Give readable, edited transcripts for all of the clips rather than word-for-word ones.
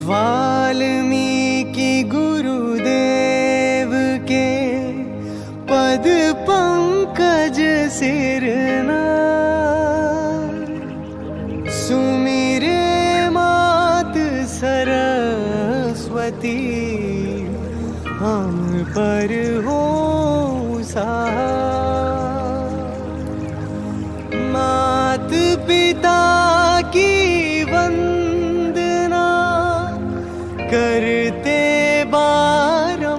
वाल्मीकि गुरुदेव के पद पंकज सिरना, सुमिरे मात सरस्वती, हम पर हो सहाय। मात पिता की वंदना करते बारंबार,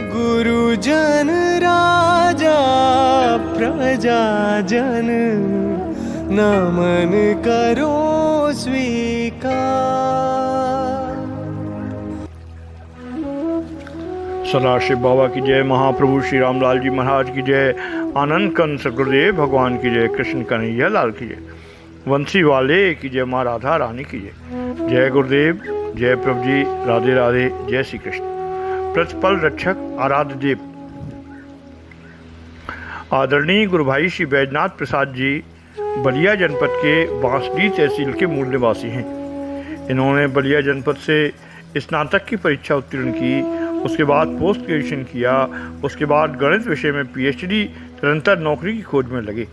गुरुजन राजा प्रजाजन, नमन करो स्वीकार। सदाशिव बाबा की जय, महाप्रभु श्री रामलाल जी महाराज की जय, आनंद कंद सदगुरुदेव भगवान की जय, कृष्ण कन्हैया लाल की जय, वंशी वाले की जय, माँ राधा रानी की जय। जय गुरुदेव, जय प्रभु जी, राधे राधे, जय श्री कृष्ण। प्रतिपल रक्षक आराध्य देव आदरणीय गुरु भाई श्री बैजनाथ प्रसाद जी बलिया जनपद के बांसडी तहसील के मूल निवासी हैं। इन्होंने बलिया जनपद से स्नातक की परीक्षा उत्तीर्ण की, उसके बाद पोस्ट ग्रेजुएशन किया, उसके बाद गणित विषय में PhD, निरंतर नौकरी की खोज में लगे।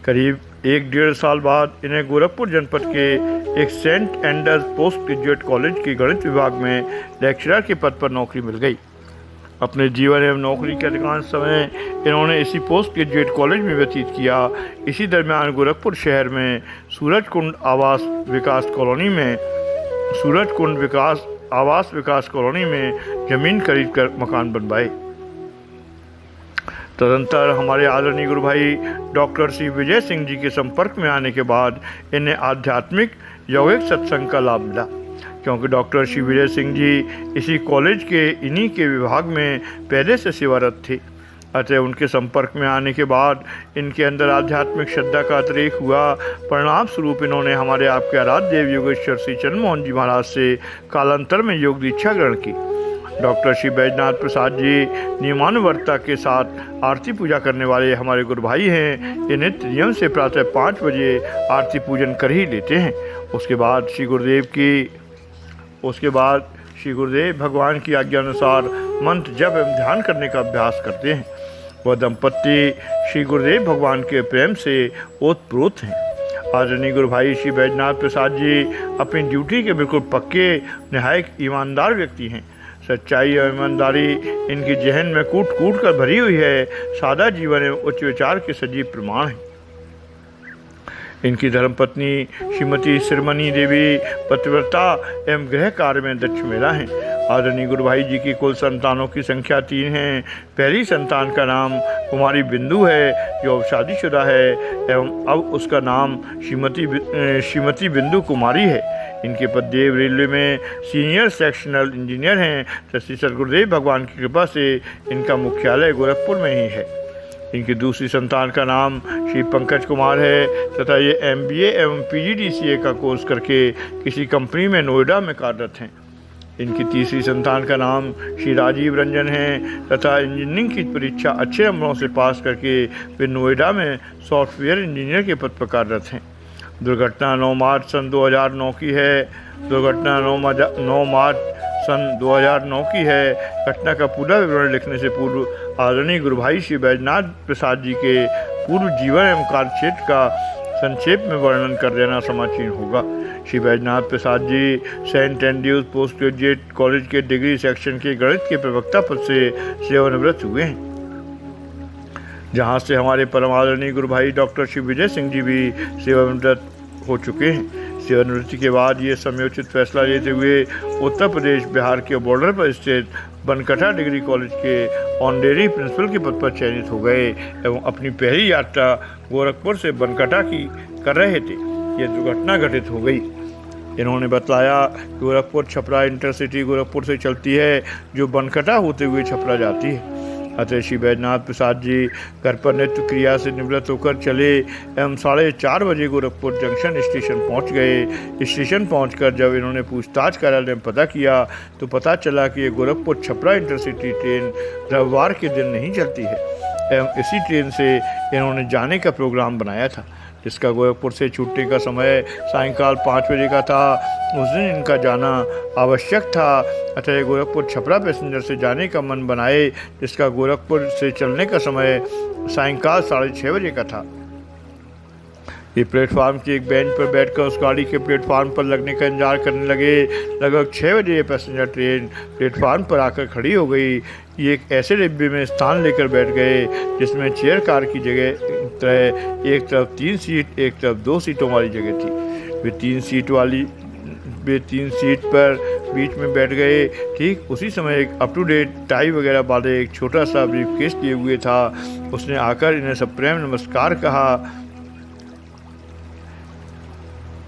करीब 1-1.5 साल बाद इन्हें गोरखपुर जनपद के एक Saint Andrews Post graduate college के गणित विभाग में लेक्चरर के पद पर नौकरी मिल गई। अपने जीवन एवं नौकरी के अधिकांश समय इन्होंने इसी पोस्ट ग्रेजुएट कॉलेज में व्यतीत किया। इसी दरमियान गोरखपुर शहर में सूरजकुंड आवास विकास कॉलोनी में जमीन खरीद कर मकान बनवाए। तदंतर हमारे आदरणीय गुरु भाई डॉक्टर श्री विजय सिंह जी के संपर्क में आने के बाद इन्हें आध्यात्मिक यौगिक सत्संग का लाभ मिला, क्योंकि डॉक्टर श्री विजय सिंह जी इसी कॉलेज के इन्हीं के विभाग में पहले से सेवारत थे। अतः उनके संपर्क में आने के बाद इनके अंदर आध्यात्मिक श्रद्धा का अतिरेक हुआ। परिणाम स्वरूप इन्होंने हमारे आपके आराध्य देव योगेश्वर श्री चंद्र मोहन जी महाराज से कालांतर में योग दीक्षा ग्रहण की। डॉक्टर श्री बैजनाथ प्रसाद जी नियमानुवर्तता के साथ आरती पूजा करने वाले हमारे गुरु भाई हैं। ये नित्य नियम से प्रातः 5 बजे आरती पूजन कर ही लेते हैं। उसके बाद श्री गुरुदेव भगवान की आज्ञा अनुसार मंत्र जप एवं ध्यान करने का अभ्यास करते हैं। वह दंपत्ति श्री गुरुदेव भगवान के प्रेम से ओतप्रोत हैं। आदरणीय गुरु भाई श्री बैजनाथ प्रसाद जी अपनी ड्यूटी के बिल्कुल पक्के निहायक ईमानदार व्यक्ति हैं। सच्चाई और ईमानदारी इनकी जहन में कूट कूट कर भरी हुई है। सादा जीवन एवं उच्च विचार के सजीव प्रमाण हैं। इनकी धर्मपत्नी श्रीमती श्रीमणी देवी पतिव्रता एवं गृह कार्य में दक्ष महिला हैं। आदरणीय गुरु भाई जी की कुल संतानों की संख्या 3 है। पहली संतान का नाम कुमारी बिंदु है, जो अब शादीशुदा है एवं अब उसका नाम श्रीमती बिंदु कुमारी है। इनके पतिदेव रेलवे में सीनियर सेक्शनल इंजीनियर हैं। श्री सदगुरुदेव भगवान की कृपा से इनका मुख्यालय गोरखपुर में ही है। इनकी दूसरी संतान का नाम श्री पंकज कुमार है तथा ये MBA एवं PGDCA का कोर्स करके किसी कंपनी में नोएडा में कार्यरत हैं। इनकी तीसरी संतान का नाम श्री राजीव रंजन है तथा इंजीनियरिंग की परीक्षा अच्छे नंबरों से पास करके वे नोएडा में सॉफ्टवेयर इंजीनियर के पद पर कार्यरत हैं। दुर्घटना 9 मार्च सन 2009 की है। 9 मार्च सन 2009 की है। घटना का पूरा विवरण लिखने से पूर्व आदरणीय गुरु भाई श्री बैजनाथ प्रसाद जी के पूर्व जीवन एवं कार्यक्षेत्र का संक्षेप में वर्णन कर देना समाचीन होगा। Shri Baijnath Prasad ji saint Andrews post graduate college के डिग्री सेक्शन के गणित के प्रवक्ता पद से सेवानिवृत्त हुए हैं, जहां से हमारे परम आदरणीय गुरु भाई डॉक्टर श्री विजय सिंह जी भी सेवानिवृत्त हो चुके हैं। सेवानिवृत्ति के बाद ये समयोचित फैसला लेते हुए उत्तर प्रदेश बिहार के बॉर्डर पर स्थित बनकटा डिग्री कॉलेज के ऑनरेरी प्रिंसिपल के पद पर चयनित हो गए एवं अपनी पहली यात्रा गोरखपुर से बनकटा की कर रहे थे। यह दुर्घटना घटित हो गई। इन्होंने बताया कि गोरखपुर छपरा इंटरसिटी गोरखपुर से चलती है, जो बनकटा होते हुए छपरा जाती है। अतः श्री बैजनाथ प्रसाद जी घर पर नित्य क्रिया से निवृत्त होकर चले एवं 4:30 बजे गोरखपुर जंक्शन स्टेशन पहुंच गए। स्टेशन पहुंचकर जब इन्होंने पूछताछ कार्यालय में पता किया तो पता चला कि ये गोरखपुर छपरा इंटरसिटी ट्रेन रविवार के दिन नहीं चलती है एवं इसी ट्रेन से इन्होंने जाने का प्रोग्राम बनाया था। जिसका गोरखपुर से छूटने का समय सायंकाल 5 बजे का था। उस दिन इनका जाना आवश्यक था, अतः गोरखपुर छपरा पैसेंजर से जाने का मन बनाए, जिसका गोरखपुर से चलने का समय सायंकाल 6:30 बजे का था। ये प्लेटफार्म की एक बेंच पर बैठकर उस गाड़ी के प्लेटफार्म पर लगने का इंतजार करने लगे। लगभग 6 बजे ये पैसेंजर ट्रेन प्लेटफार्म पर आकर खड़ी हो गई। ये एक ऐसे डिब्बे में स्थान लेकर बैठ गए जिसमें चेयर कार की जगह तरह एक तरफ 3 सीट, एक तरफ 2 सीटों वाली जगह थी। वे 3 सीट पर बीच में बैठ गए। ठीक उसी समय एक अप टू डेट टाई वगैरह वाले एक छोटा सा ब्रीफकेस लिए हुए था। उसने आकर इन्हें सप्रेम नमस्कार कहा।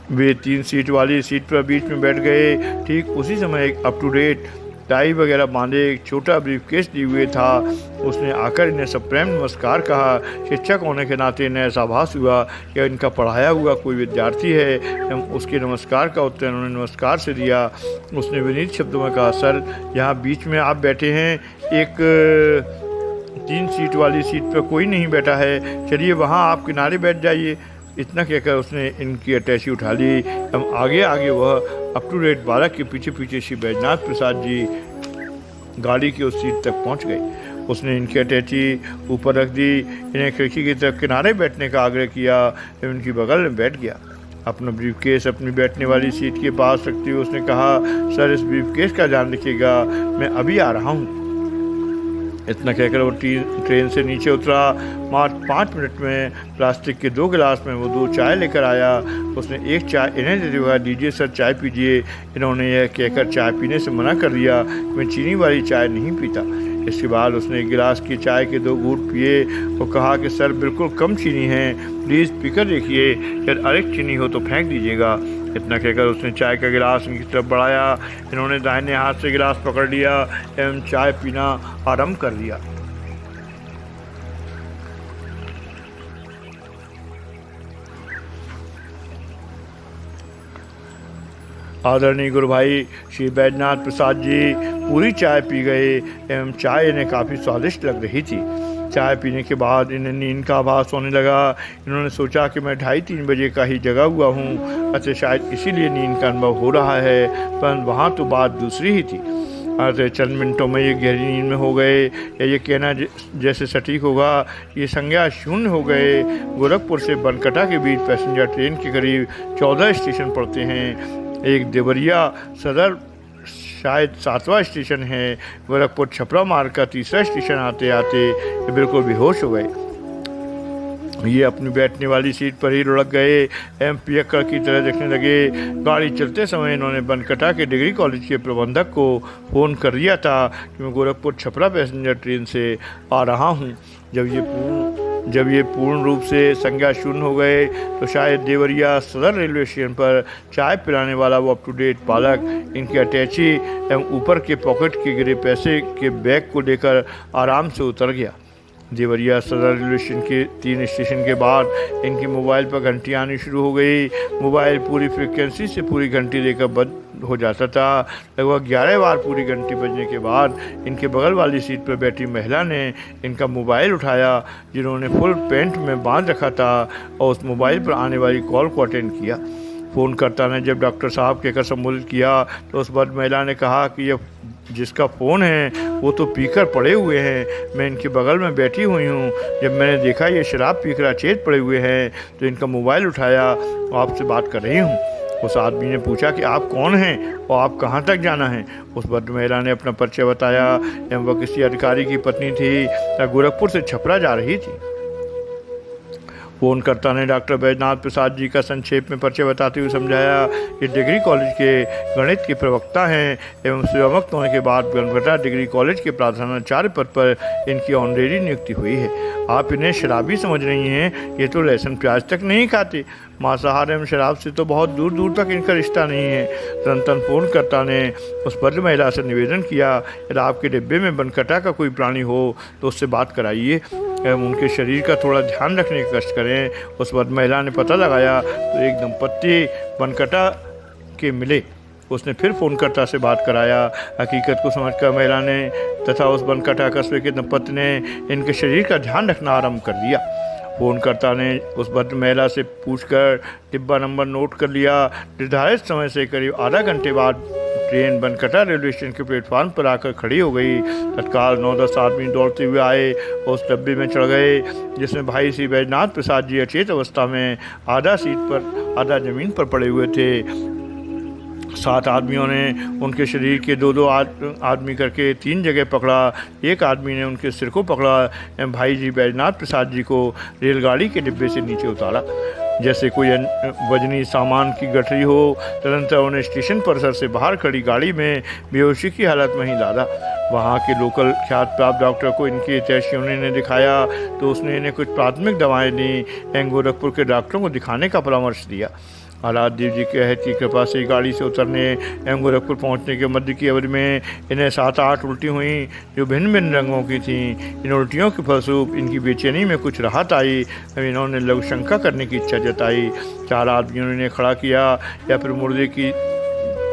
वे 3 सीट वाली सीट पर बीच में बैठ गए। ठीक उसी समय एक अप टू डेट टाई वगैरह बांधे एक छोटा ब्रीफकेस लिए हुए था। उसने आकर इन्हें सप्रेम नमस्कार कहा। शिक्षक होने के नाते इन्हें ऐसा आभास हुआ कि इनका पढ़ाया हुआ कोई विद्यार्थी है एवं उसके नमस्कार का उत्तर उन्होंने नमस्कार से दिया। उसने विनीत शब्दों में कहा, सर यहाँ बीच में आप बैठे हैं, एक 3 सीट वाली सीट पर कोई नहीं बैठा है, चलिए वहाँ आप किनारे बैठ जाइए। इतना कहकर उसने इनकी अटैची उठा ली एवं आगे वह अप टू डेट बालक के पीछे श्री बैजनाथ प्रसाद जी गाड़ी की उस सीट तक पहुंच गए। उसने इनकी अटैची ऊपर रख दी, इन्हें खिड़की की तरफ किनारे बैठने का आग्रह किया एवं इनकी बगल में बैठ गया। अपना ब्रीफकेस अपनी बैठने वाली सीट के पास रखते हुए उसने कहा, सर इस ब्रीफकेस का ध्यान रखिएगा, मैं अभी आ रहा हूँ। इतना कहकर वो ट्रेन से नीचे उतरा। मात्र 5 मिनट में प्लास्टिक के 2 गिलास में वो 2 चाय लेकर आया। उसने एक चाय इन्हें देते हुए, दीजिए सर चाय पीजिए। इन्होंने यह कहकर चाय पीने से मना कर दिया, मैं चीनी वाली चाय नहीं पीता। इसके बाद उसने एक गिलास की चाय के 2 घूंट पिए और कहा कि सर बिल्कुल कम चीनी है, प्लीज़ पीकर देखिए, यदि अधिक चीनी हो तो फेंक दीजिएगा। इतना कहकर उसने चाय का गिलास इनकी तरफ बढ़ाया। इन्होंने दाहिने हाथ से गिलास पकड़ लिया एवं चाय पीना आरंभ कर दिया। आदरणीय गुरु भाई श्री बैजनाथ प्रसाद जी पूरी चाय पी गए एवं चाय इन्हें काफ़ी स्वादिष्ट लग रही थी। चाय पीने के बाद इन्हें नींद का आभास होने लगा। इन्होंने सोचा कि मैं 2:30-3 बजे का ही जगा हुआ हूँ, अच्छा शायद इसीलिए नींद का अनुभव हो रहा है, पर वहाँ तो बात दूसरी ही थी। अरे चंद मिनटों में ये गहरी नींद में हो गए, या ये कहना जैसे सटीक होगा ये संज्ञा शून्य हो गए। गोरखपुर से बनकटा के बीच पैसेंजर ट्रेन के करीब 14 स्टेशन पड़ते हैं। एक देवरिया सदर शायद 7वां स्टेशन है। गोरखपुर छपरा मार्ग का 3रा स्टेशन आते आते ये बिल्कुल बेहोश हो गए। ये अपनी बैठने वाली सीट पर ही लुढ़क गए एवं पियक्कड़ की तरह देखने लगे। गाड़ी चलते समय इन्होंने बनकटा के डिग्री कॉलेज के प्रबंधक को फ़ोन कर दिया था कि मैं गोरखपुर छपरा पैसेंजर ट्रेन से आ रहा हूँ। जब ये पूर्ण रूप से संज्ञा शून्य हो गए तो शायद देवरिया सदर रेलवे स्टेशन पर चाय पिलाने वाला वो अप टू डेट बालक इनकी अटैची एवं ऊपर के पॉकेट के गिरे पैसे के बैग को लेकर आराम से उतर गया। देवरिया सदर रेलवे स्टेशन के 3 स्टेशन के बाद इनकी मोबाइल पर घंटी आनी शुरू हो गई। मोबाइल पूरी फ्रिक्वेंसी से पूरी घंटी देकर बंद हो जाता था। लगभग 11 बार पूरी घंटी बजने के बाद इनके बगल वाली सीट पर बैठी महिला ने इनका मोबाइल उठाया, जिन्होंने फुल पेंट में बांध रखा था, और उस मोबाइल पर आने वाली कॉल को अटेंड किया। फ़ोनकर्ता ने जब डॉक्टर साहब कहकर संबोधित किया तो उस वक्त महिला ने कहा कि यह जिसका फ़ोन है वो तो पीकर पड़े हुए हैं, मैं इनके बगल में बैठी हुई हूँ। जब मैंने देखा ये शराब पीकर अचेत पड़े हुए हैं तो इनका मोबाइल उठाया और आपसे बात कर रही हूँ। उस आदमी ने पूछा कि आप कौन हैं और आप कहाँ तक जाना है। उस वक्त महिला ने अपना परिचय बताया एवं वह किसी अधिकारी की पत्नी थी या गोरखपुर से छपरा जा रही थी। फ़ोनकर्ता ने डॉक्टर बैजनाथ प्रसाद जी का संक्षेप में परिचय बताते हुए समझाया कि डिग्री कॉलेज के गणित के प्रवक्ता हैं एवं सेवामुक्त होने के बाद बनकटा डिग्री कॉलेज के प्रधानाचार्य पद पर इनकी ऑनरेरी नियुक्ति हुई है। आप इन्हें शराबी समझ रही हैं, ये तो लहसुन प्याज तक नहीं खाते। मांसाहार एवं शराब से तो बहुत दूर दूर तक इनका रिश्ता नहीं है। तुरंत फ़ोनकर्ता ने उस वृद्ध महिला से निवेदन किया, यदि आपके डिब्बे में बनकटा का कोई प्राणी हो तो उससे बात कराइए एवं उनके शरीर का थोड़ा ध्यान रखने का कष्ट करें। उस वक्त महिला ने पता लगाया तो एक दंपत्ति बनकटा के मिले। उसने फिर फ़ोनकर्ता से बात कराया। हकीकत को समझकर महिला ने तथा उस बनकटा कस्बे के दंपत्ति ने इनके शरीर का ध्यान रखना आरंभ कर दिया। फ़ोनकर्ता ने उस भद्र महिला से पूछकर डिब्बा नंबर नोट कर लिया। निर्धारित समय से करीब आधा घंटे बाद ट्रेन बनकटा रेलवे स्टेशन के प्लेटफार्म पर आकर खड़ी हो गई। तत्काल 9-10 आदमी दौड़ते हुए आए और उस डब्बे में चढ़ गए, जिसमें भाई श्री बैजनाथ प्रसाद जी अचेत अवस्था में आधा सीट पर आधा ज़मीन पर पड़े हुए थे। 7 आदमियों ने उनके शरीर के 2-2 आदमी करके 3 जगह पकड़ा। एक आदमी ने उनके सिर को पकड़ा एवं भाई जी बैजनाथ प्रसाद जी को रेलगाड़ी के डिब्बे से नीचे उतारा। जैसे कोई वजनी सामान की गठरी हो, तदनंतर उन्हें स्टेशन परिसर से बाहर खड़ी गाड़ी में बेहोशी की हालत में ही लादा। वहाँ के लोकल ख्यात प्राप्त डॉक्टर को इनकी तहसील ने दिखाया तो उसने इन्हें कुछ प्राथमिक दवाएं दी एवं गोरखपुर के डॉक्टरों को दिखाने का परामर्श दिया। आलाद देव जी के अहद की कृपा से गाड़ी से उतरने एवं गोरखपुर पहुंचने के मध्य की अवधि में इन्हें 7-8 उल्टी हुई, जो भिन्न भिन्न रंगों की थीं। इन उल्टियों के फलस्वरूप इनकी बेचैनी में कुछ राहत आई। इन्होंने लघु शंका करने की इच्छा जताई। 4 आदमियों ने इन्हें खड़ा किया या फिर मुर्दे की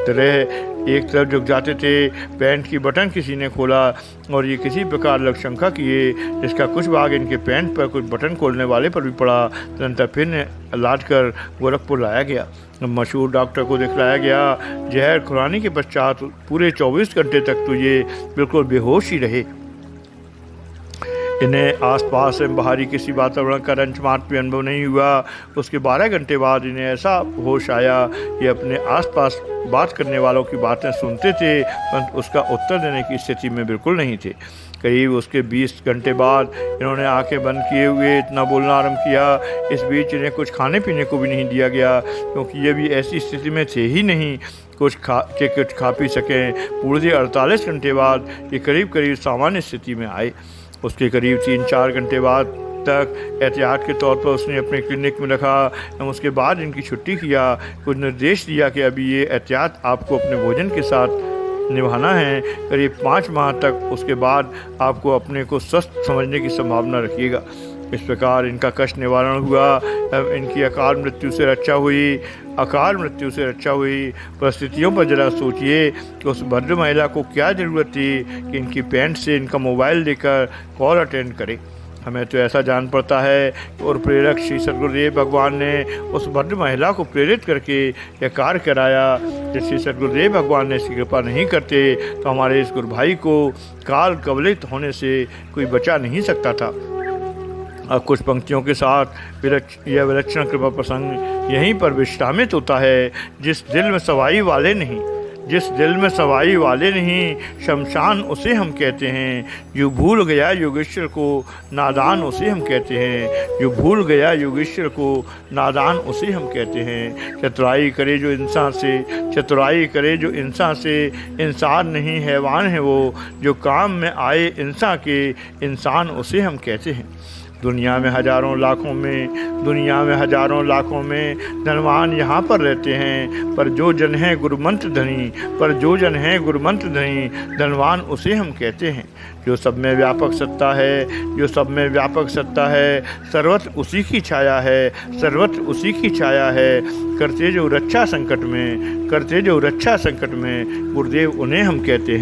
तरह एक तरफ झुक जाते थे। पैंट की बटन किसी ने खोला और ये किसी प्रकार लघु शंका किए, जिसका कुछ भाग इनके पैंट पर कुछ बटन खोलने वाले पर भी पड़ा। तदनंतर फिर लाद कर गोरखपुर लाया गया। मशहूर डॉक्टर को दिखलाया गया। जहर खुरानी के पश्चात पूरे 24 घंटे तक तो ये बिल्कुल बेहोश ही रहे। इन्हें आसपास एवं बाहरी किसी वातावरण का रंचमात्र भी अनुभव नहीं हुआ। उसके 12 घंटे बाद इन्हें ऐसा होश आया कि अपने आसपास बात करने वालों की बातें सुनते थे, परंतु उसका उत्तर देने की स्थिति में बिल्कुल नहीं थे। करीब उसके 20 घंटे बाद इन्होंने आंखें बंद किए हुए इतना बोलना आरंभ किया। इस बीच इन्हें कुछ खाने पीने को भी नहीं दिया गया, क्योंकि ये भी ऐसी स्थिति में थे ही नहीं कुछ खा पी सकें। पूरे 48 घंटे बाद ये करीब सामान्य स्थिति में आए। उसके करीब 3-4 घंटे बाद तक एहतियात के तौर पर उसने अपने क्लिनिक में रखा एवं उसके बाद इनकी छुट्टी किया। कुछ निर्देश दिया कि अभी ये एहतियात आपको अपने भोजन के साथ निभाना है, करीब 5 माह तक। उसके बाद आपको अपने को स्वस्थ समझने की संभावना रखिएगा। इस प्रकार इनका कष्ट निवारण हुआ एवं इनकी अकाल मृत्यु से रक्षा हुई। परिस्थितियों पर जरा सोचिए कि उस भद्र महिला को क्या ज़रूरत थी कि इनकी पैंट से इनका मोबाइल लेकर कॉल अटेंड करे। हमें तो ऐसा जान पड़ता है और प्रेरक श्री सद्गुरुदेव भगवान ने उस भद्र महिला को प्रेरित करके यह कार्य कराया। यदि श्री सद्गुरुदेव भगवान ने इसकी कृपा नहीं करते तो हमारे इस गुरु भाई को काल कवलित होने से कोई बचा नहीं सकता था। अब कुछ पंक्तियों के साथ यह विलक्षण कृपा प्रसंग यहीं पर विश्रामित होता है। जिस दिल में सवाई वाले नहीं शमशान उसे हम कहते हैं। जो भूल गया योगेश्वर को नादान उसे हम कहते हैं। चतुराई करे जो इंसान से इंसान नहीं हैवान है वो। जो काम में आए इंसान के इंसान उसे हम कहते हैं। दुनिया में हजारों लाखों में धनवान यहाँ पर रहते हैं, पर जो जन है गुरुमंत्र धनी धनवान उसे हम कहते हैं। जो सब में व्यापक सत्ता है सर्वत्र उसी की छाया है। करते जो रक्षा संकट में गुरुदेव उन्हें हम कहते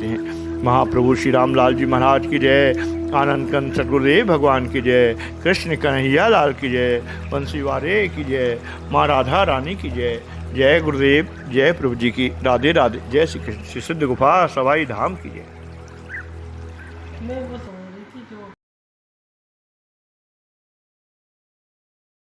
हैं। महाप्रभु श्री रामलाल जी महाराज की जय। आनंद कंद सद्गुरुदेव भगवान की जय। कृष्ण कन्हैया लाल की जय। बंसी वारे की जय। माँ राधा रानी की जय। जय गुरुदेव, जय प्रभु जी की। राधे राधे। जय श्री कृष्ण। श्री सिद्ध गुफा सवाई धाम की जय।